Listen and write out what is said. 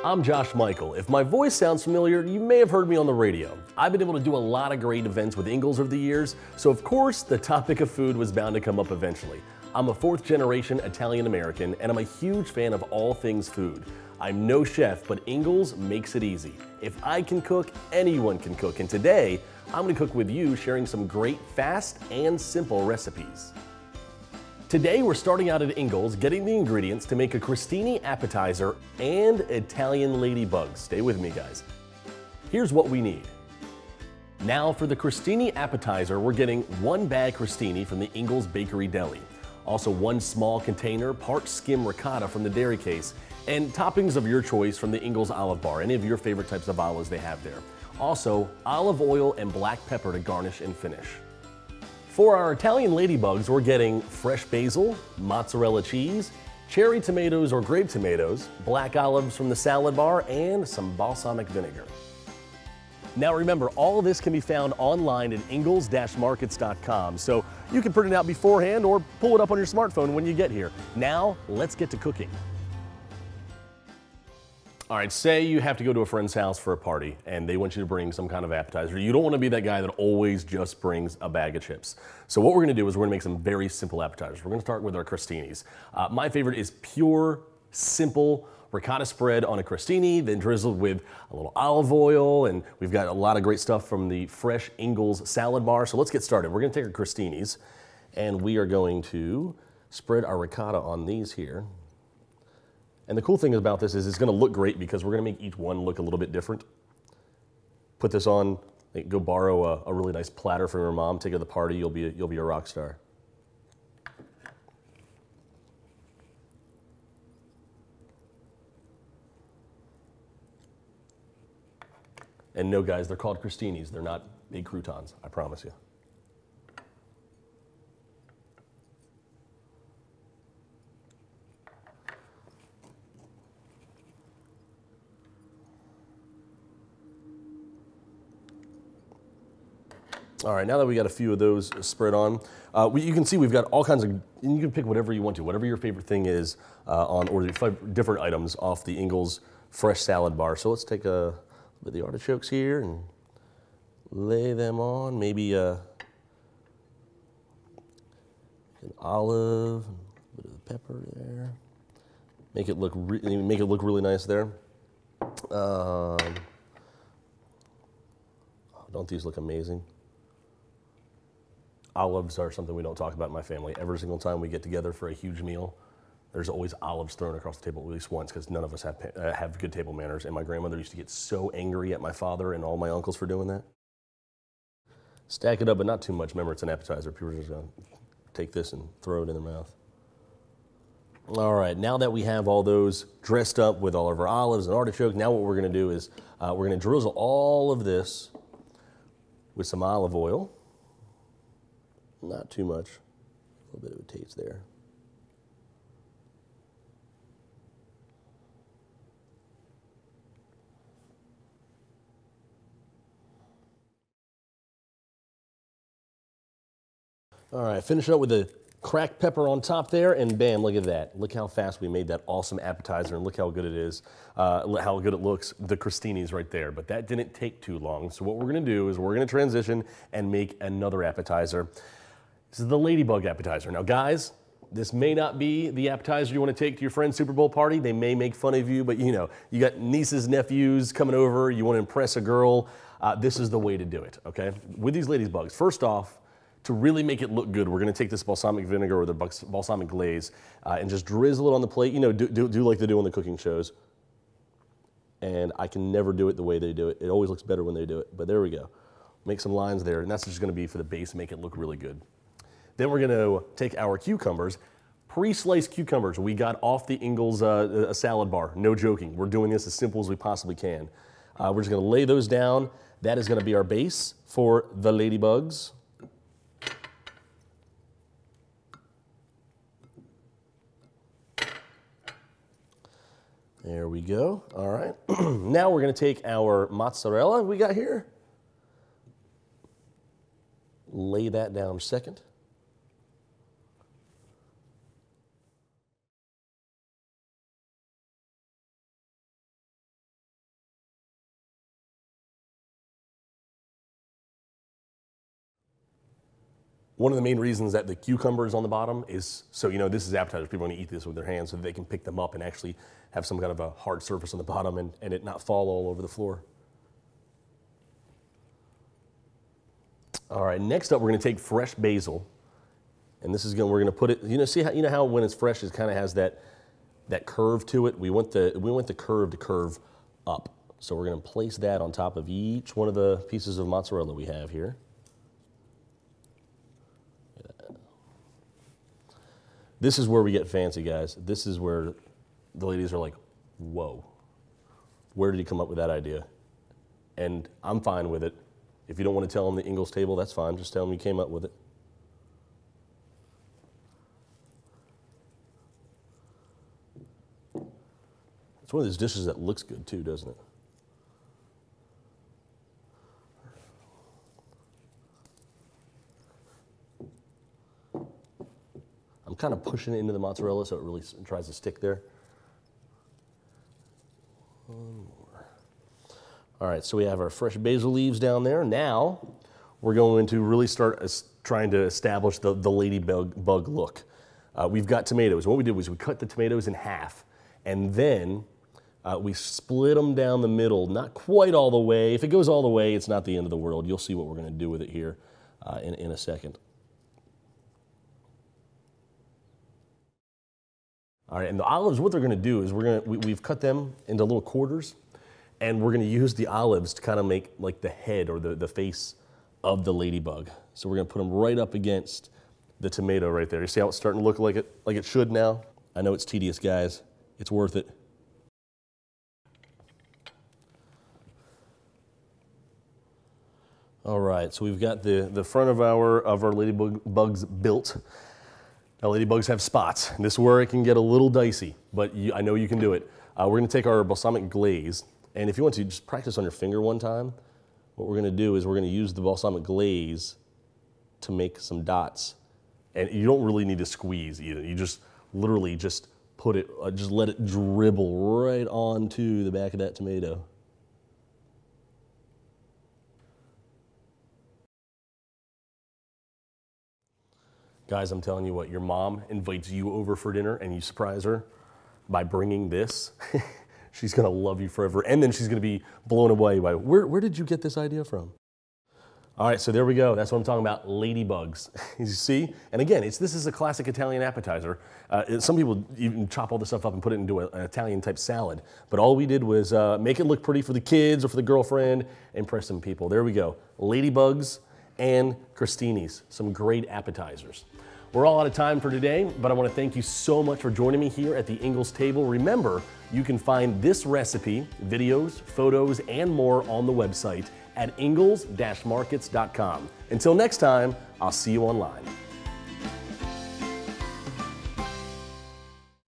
I'm Josh Michael. If my voice sounds familiar, you may have heard me on the radio. I've been able to do a lot of great events with Ingles over the years, so of course the topic of food was bound to come up eventually. I'm a fourth generation Italian American, and I'm a huge fan of all things food. I'm no chef, but Ingles makes it easy. If I can cook, anyone can cook, and today I'm going to cook with you, sharing some great fast and simple recipes. Today we're starting out at Ingles, getting the ingredients to make a Crostini Appetizer and Italian Ladybugs. Stay with me, guys. Here's what we need. Now for the Crostini Appetizer, we're getting 1 bag crostini from the Ingles Bakery Deli. Also 1 small container, part skim ricotta from the dairy case, and toppings of your choice from the Ingles Olive Bar, any of your favorite types of olives they have there. Also, olive oil and black pepper to garnish and finish. For our Italian Ladybugs, we're getting fresh basil, mozzarella cheese, cherry tomatoes or grape tomatoes, black olives from the salad bar, and some balsamic vinegar. Now remember, all of this can be found online at ingles-markets.com, so you can print it out beforehand or pull it up on your smartphone when you get here. Now, let's get to cooking. All right, say you have to go to a friend's house for a party and they want you to bring some kind of appetizer. You don't want to be that guy that always just brings a bag of chips. So what we're going to do is we're going to make some very simple appetizers. We're going to start with our crostinis. My favorite is pure, simple ricotta spread on a crostini, then drizzled with a little olive oil, and we've got a lot of great stuff from the fresh Ingles salad bar. So let's get started. We're going to take our crostinis and we are going to spread our ricotta on these here. And the cool thing about this is it's going to look great because we're going to make each one look a little bit different. Put this on, go borrow a really nice platter from your mom, take it to the party, you'll be a rock star. And no, guys, they're called crostinis. They're not big croutons, I promise you. All right, now that we got a few of those spread on, you can see we've got all kinds of, and you can pick whatever you want to, whatever your favorite thing is or the 5 different items off the Ingles fresh salad bar. So let's take a bit of the artichokes here and lay them on, maybe an olive, a bit of the pepper there. Make it look really nice there. Don't these look amazing? Olives are something we don't talk about in my family. Every single time we get together for a huge meal, there's always olives thrown across the table at least once because none of us have good table manners. And my grandmother used to get so angry at my father and all my uncles for doing that. Stack it up, but not too much. Remember, it's an appetizer. People are just going to take this and throw it in their mouth. All right, now that we have all those dressed up with all of our olives and artichoke, now what we're going to do is we're going to drizzle all of this with some olive oil. Not too much, a little bit of a taste there. All right, finish it up with the cracked pepper on top there, and bam, look at that. Look how fast we made that awesome appetizer, and look how good it is, how good it looks, the crostinis right there. But that didn't take too long, so what we're gonna do is we're gonna transition and make another appetizer. This is the Ladybug Appetizer. Now guys, this may not be the appetizer you want to take to your friend's Super Bowl party. They may make fun of you, but you know, you got nieces, nephews coming over, you want to impress a girl. This is the way to do it, okay? With these Ladybugs, first off, to really make it look good, we're going to take this balsamic vinegar or the balsamic glaze and just drizzle it on the plate. You know, do like they do on the cooking shows. And I can never do it the way they do it. It always looks better when they do it, but there we go. Make some lines there, and that's just going to be for the base, make it look really good. Then we're going to take our cucumbers, pre-sliced cucumbers we got off the Ingles salad bar. No joking. We're doing this as simple as we possibly can. We're just going to lay those down. That is going to be our base for the Ladybugs. There we go. All right. Now we're going to take our mozzarella we got here. Lay that down second. One of the main reasons that the cucumber is on the bottom is, so you know, this is appetizers. People want to eat this with their hands so that they can pick them up and actually have some kind of a hard surface on the bottom and it not fall all over the floor. All right, next up we're going to take fresh basil, and this is going. We're going to put it. You know, see how when it's fresh, it kind of has that curve to it. We want the curve to curve up. So we're going to place that on top of each one of the pieces of mozzarella we have here. This is where we get fancy, guys. This is where the ladies are like, whoa, where did he come up with that idea? And I'm fine with it. If you don't want to tell them the Ingles table, that's fine. Just tell them you came up with it. It's one of those dishes that looks good too, doesn't it? I'm kind of pushing it into the mozzarella so it really tries to stick there. One more. All right, so we have our fresh basil leaves down there. Now we're going to really start trying to establish the ladybug look. We've got tomatoes. What we did was we cut the tomatoes in half, and then we split them down the middle, not quite all the way. If it goes all the way, it's not the end of the world. You'll see what we're going to do with it here in a second. All right, and the olives, what they're going to do is we've cut them into little quarters, and we're going to use the olives to kind of make like the head or the face of the ladybug. So we're going to put them right up against the tomato right there. You see how it's starting to look like it should now? I know it's tedious, guys. It's worth it. All right, so we've got the front of our ladybugs built. Now, ladybugs have spots. This is where it can get a little dicey, but I know you can do it. We're going to take our balsamic glaze, and if you want to, just practice on your finger one time. What we're going to do is we're going to use the balsamic glaze to make some dots, and you don't really need to squeeze either. You just literally just put it, just let it dribble right onto the back of that tomato. Guys, I'm telling you what, your mom invites you over for dinner and you surprise her by bringing this. She's gonna love you forever. And then she's gonna be blown away by, where did you get this idea from? All right, so there we go. That's what I'm talking about, ladybugs. You see? And again, this is a classic Italian appetizer. Some people even chop all this stuff up and put it into an Italian type salad. But all we did was make it look pretty for the kids or for the girlfriend, impress some people. There we go, ladybugs and crostinis, some great appetizers. We're all out of time for today, but I want to thank you so much for joining me here at the Ingles table. Remember, you can find this recipe, videos, photos, and more on the website at ingles-markets.com. Until next time, I'll see you online.